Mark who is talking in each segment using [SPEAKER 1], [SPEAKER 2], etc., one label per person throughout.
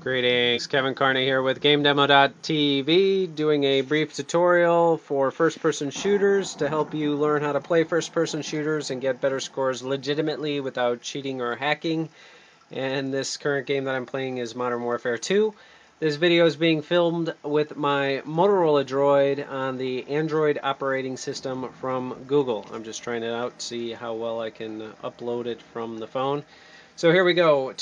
[SPEAKER 1] Greetings, Kevin Carney here with GameDemo.tv, doing a brief tutorial for first-person shooters to help you learn how to play first-person shooters and get better scores legitimately without cheating or hacking. And this current game that I'm playing is Modern Warfare 2. This video is being filmed with my Motorola Droid on the Android operating system from Google. I'm just trying it out to see how well I can upload it from the phone. So here we go.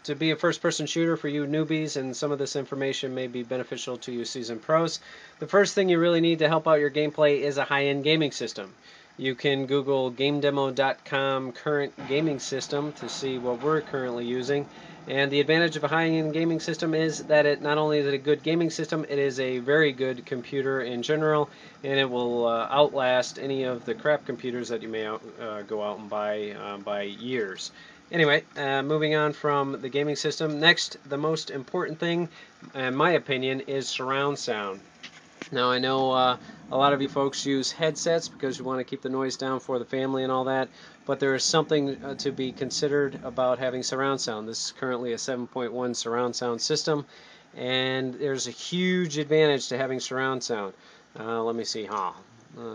[SPEAKER 1] To be a first-person shooter for you newbies, and some of this information may be beneficial to you seasoned pros. The first thing you really need to help out your gameplay is a high-end gaming system. You can Google GameDemo.com current gaming system to see what we're currently using. And the advantage of a high-end gaming system is that it not only is it a good gaming system, it is a very good computer in general, and it will outlast any of the crap computers that you may go out and buy by years. Anyway, moving on from the gaming system. Next, the most important thing, in my opinion, is surround sound. Now, I know a lot of you folks use headsets because you want to keep the noise down for the family and all that, but there is something to be considered about having surround sound. This is currently a 7.1 surround sound system, and there's a huge advantage to having surround sound. Let me see.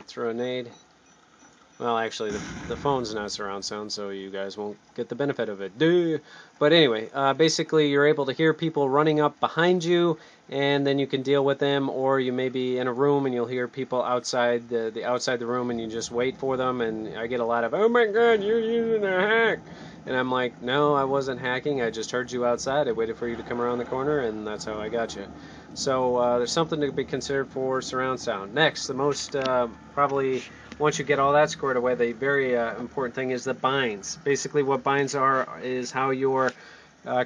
[SPEAKER 1] Throw a nade. Well, actually, the phone's not surround sound, so you guys won't get the benefit of it. Duh. But anyway, basically, you're able to hear people running up behind you, and then you can deal with them. Or you may be in a room and you'll hear people outside the room, and you just wait for them. And I get a lot of, "Oh my God, you're using a hack!" And I'm like, "No, I wasn't hacking. I just heard you outside. I waited for you to come around the corner, and that's how I got you." So there's something to be considered for surround sound. Next, the most probably. Once you get all that squared away, the very important thing is the binds. Basically, what binds are is how your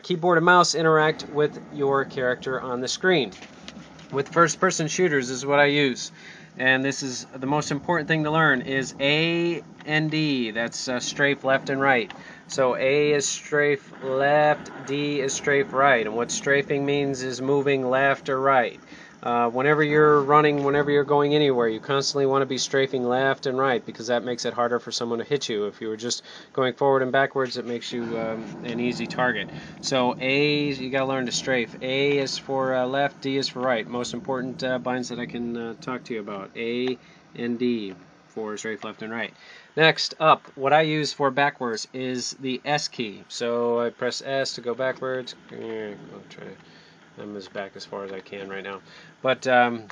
[SPEAKER 1] keyboard and mouse interact with your character on the screen. With first-person shooters, this is what I use. And this is the most important thing to learn is A and D. That's strafe left and right. So A is strafe left, D is strafe right. And what strafing means is moving left or right. Whenever you're running, whenever you're going anywhere, you constantly want to be strafing left and right because that makes it harder for someone to hit you. If you were just going forward and backwards, it makes you an easy target. So A, you got to learn to strafe. A is for left, D is for right. Most important binds that I can talk to you about. A and D for strafe left and right. Next up, what I use for backwards is the S key. So I press S to go backwards. I'll try. I'm as back as far as I can right now, but I'm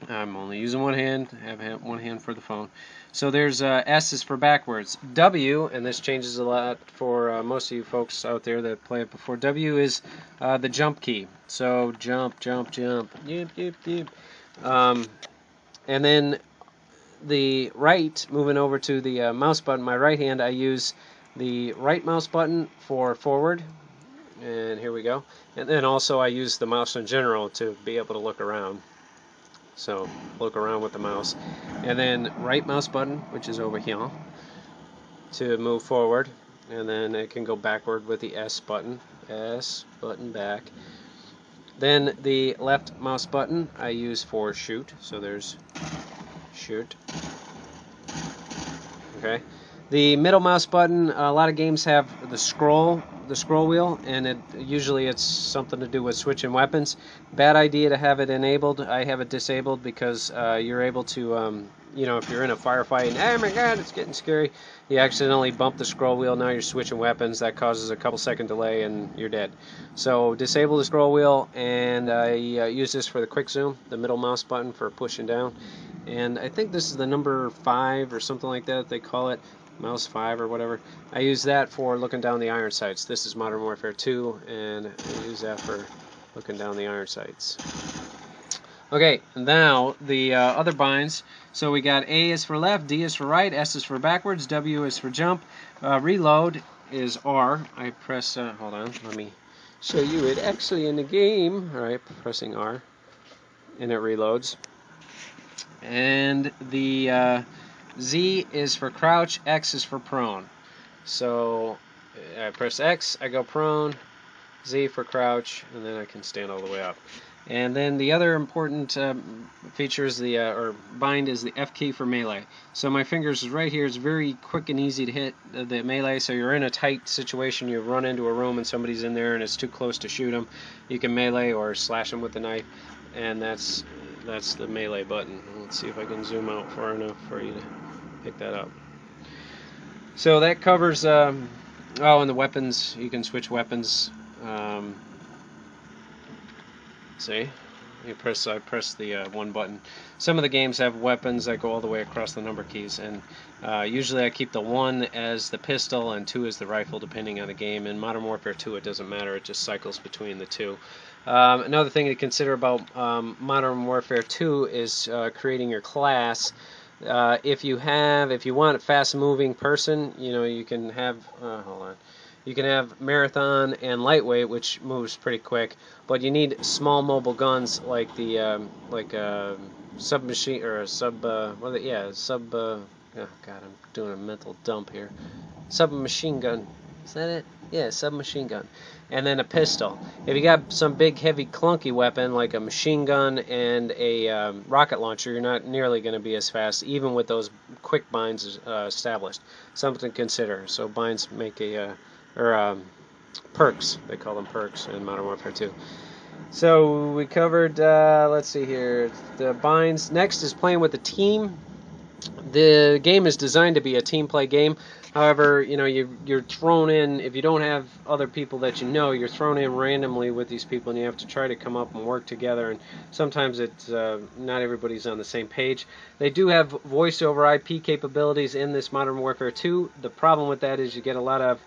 [SPEAKER 1] only using one hand. I have one hand for the phone. So there's S is for backwards. W, and this changes a lot for most of you folks out there that play it before. W is the jump key. So jump, jump, jump. Yip, yip, yip. And then the right, moving over to the mouse button, my right hand, I use the right mouse button for forward. And here we go. And then also I use the mouse in general to be able to look around. So look around with the mouse. And then right mouse button, which is over here, to move forward. And then it can go backward with the S button. S button back. Then the left mouse button I use for shoot. So there's shoot. Okay. The middle mouse button, a lot of games have the scroll wheel, and usually it's something to do with switching weapons. Bad idea to have it enabled. I have it disabled because you're able to, if you're in a firefight and, oh my God, it's getting scary, you accidentally bump the scroll wheel, now you're switching weapons, that causes a couple second delay and you're dead. So disable the scroll wheel, and I use this for the quick zoom, the middle mouse button for pushing down. And I think this is the number 5 or something like that they call it. Mouse 5 or whatever. I use that for looking down the iron sights. This is Modern Warfare 2, and I use that for looking down the iron sights. Okay, now the other binds. So we got A is for left, D is for right, S is for backwards, W is for jump. Reload is R. I press, hold on, let me show you it actually in the game. Alright, pressing R, and it reloads. And the Z is for crouch, X is for prone. So I press X, I go prone, Z for crouch, and then I can stand all the way up. And then the other important feature is the or bind is the F key for melee. So my fingers is right here. It's very quick and easy to hit the melee. So you're in a tight situation, you run into a room and somebody's in there and it's too close to shoot them, you can melee or slash them with the knife, and that's the melee button. Let's see if I can zoom out far enough for you to pick that up. So that covers oh, and the weapons, you can switch weapons. See, I press the one button. Some of the games have weapons that go all the way across the number keys, and usually I keep the 1 as the pistol and 2 as the rifle, depending on the game. In Modern Warfare 2, it doesn't matter; it just cycles between the two. Another thing to consider about Modern Warfare 2 is creating your class. If you want a fast-moving person, you can have. Hold on. You can have marathon and lightweight, which moves pretty quick, but you need small mobile guns like the submachine or a sub. Oh God, I'm doing a mental dump here. Submachine gun. Is that it? Yeah, submachine gun. And then a pistol. If you got some big, heavy, clunky weapon like a machine gun and a rocket launcher, you're not nearly going to be as fast, even with those quick binds established. Something to consider. So binds make perks. They call them perks in Modern Warfare 2. So we covered, let's see here, the binds. Next is playing with the team. The game is designed to be a team play game. However, you're thrown in, if you don't have other people that you're thrown in randomly with these people, and you have to try to come up and work together, and sometimes it's not everybody's on the same page. They do have voice over IP capabilities in this Modern Warfare 2. The problem with that is you get a lot of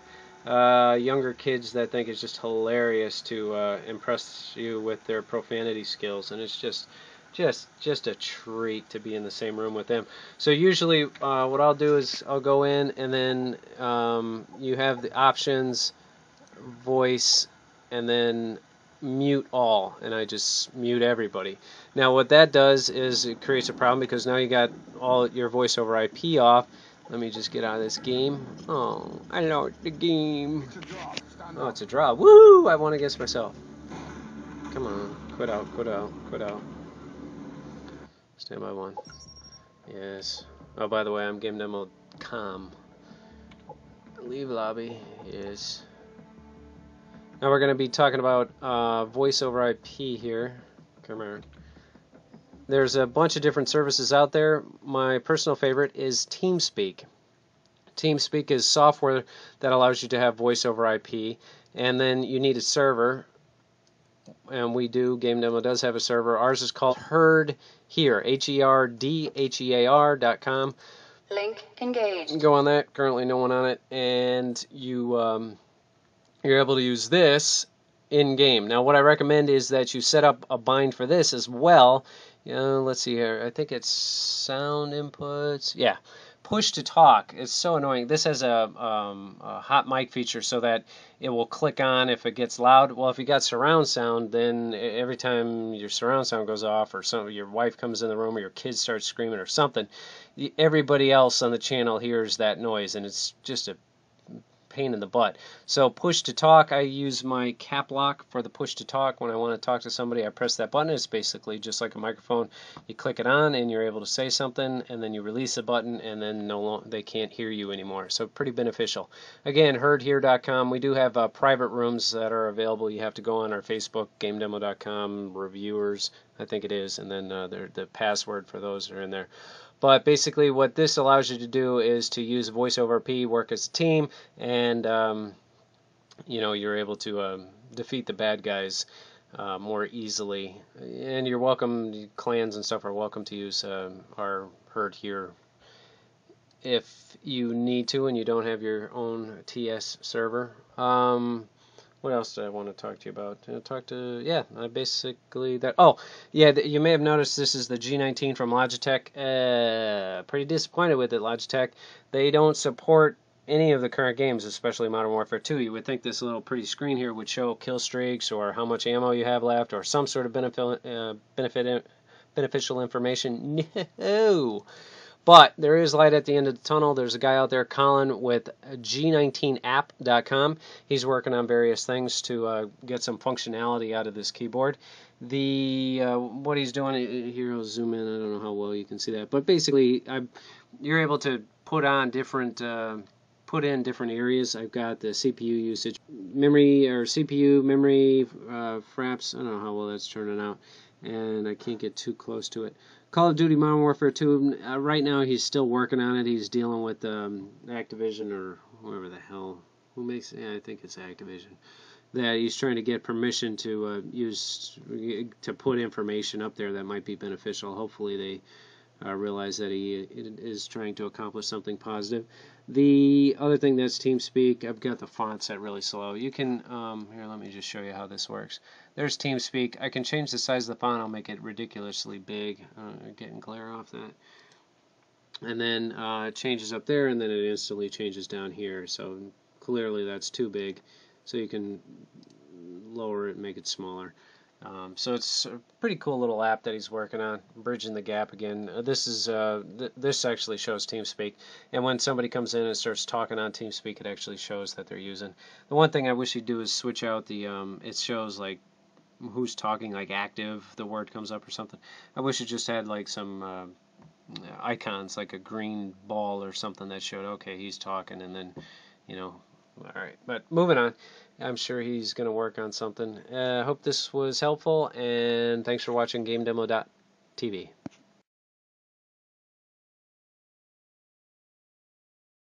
[SPEAKER 1] younger kids that think it's just hilarious to impress you with their profanity skills, and it's just a treat to be in the same room with them. So usually what I'll do is I'll go in, and then you have the options, voice, and then mute all, and I just mute everybody. Now what that does is it creates a problem, because now you got all your voice over IP off. Let me just get out of this game. Oh, I lost the game. Oh, it's a draw. Woo! I won against myself. Come on. Quit out. Stand by 1. Yes. Oh, by the way, I'm game demo.com. Leave lobby. Yes. Now we're going to be talking about voice over IP here. Come here. There's a bunch of different services out there. My personal favorite is TeamSpeak. TeamSpeak is software that allows you to have voice over IP, and then you need a server, and Game Demo does have a server. Ours is called Herd Here, HERDHEAR.com.
[SPEAKER 2] Link engaged.
[SPEAKER 1] Go on that. Currently no one on it, and you're able to use this in game. Now what I recommend is that you set up a bind for this as well. Let's see here. I think it's sound inputs. Yeah. Push to talk. It's so annoying. This has a hot mic feature so that it will click on if it gets loud. Well, if you got surround sound, then every time your surround sound goes off, or your wife comes in the room, or your kids start screaming or something, everybody else on the channel hears that noise, and it's just a pain in the butt. So push to talk, I use my cap lock for the push to talk. When I want to talk to somebody, I press that button. It's basically just like a microphone. You click it on and you're able to say something, and then you release the button, and then they can't hear you anymore. So pretty beneficial. Again, herdhere.com. We do have private rooms that are available. You have to go on our Facebook, gamedemo.com, reviewers, I think it is, and then the password for those are in there. But basically what this allows you to do is to use voice over IP, work as a team, and you're able to defeat the bad guys more easily. And you're welcome, clans and stuff are welcome to use our Herd Here if you need to and you don't have your own TS server. What else do I want to talk to you about? Basically that. Oh, yeah, you may have noticed this is the G19 from Logitech. Pretty disappointed with it, Logitech. They don't support any of the current games, especially Modern Warfare 2. You would think this little pretty screen here would show kill streaks or how much ammo you have left or some sort of beneficial information. No. But there is light at the end of the tunnel. There's a guy out there, Colin, with G19app.com. He's working on various things to get some functionality out of this keyboard. What he's doing here, I'll zoom in. I don't know how well you can see that, but basically, you're able to put in different areas. I've got the CPU usage, memory or CPU memory fraps. I don't know how well that's turning out, and I can't get too close to it. Call of Duty Modern Warfare 2, right now he's still working on it. He's dealing with Activision or whoever the hell, who makes it, yeah, I think it's Activision, that he's trying to get permission to put information up there that might be beneficial. Hopefully they realize that he is trying to accomplish something positive. The other thing that's TeamSpeak, I've got the font set really slow. You can, here, let me just show you how this works. There's TeamSpeak. I can change the size of the font. I'll make it ridiculously big. Getting glare off that. And then it changes up there, and then it instantly changes down here. So clearly that's too big. So you can lower it and make it smaller. So it's a pretty cool little app that he's working on, bridging the gap again. This actually shows TeamSpeak, and when somebody comes in and starts talking on TeamSpeak, it actually shows that they're using. The one thing I wish he'd do is switch out the it shows like who's talking, like active, the word comes up or something. I wish it just had like some icons, like a green ball or something that showed, okay, he's talking, and then, you know, all right. But moving on, I'm sure he's going to work on something. I hope this was helpful, and thanks for watching GameDemo.tv.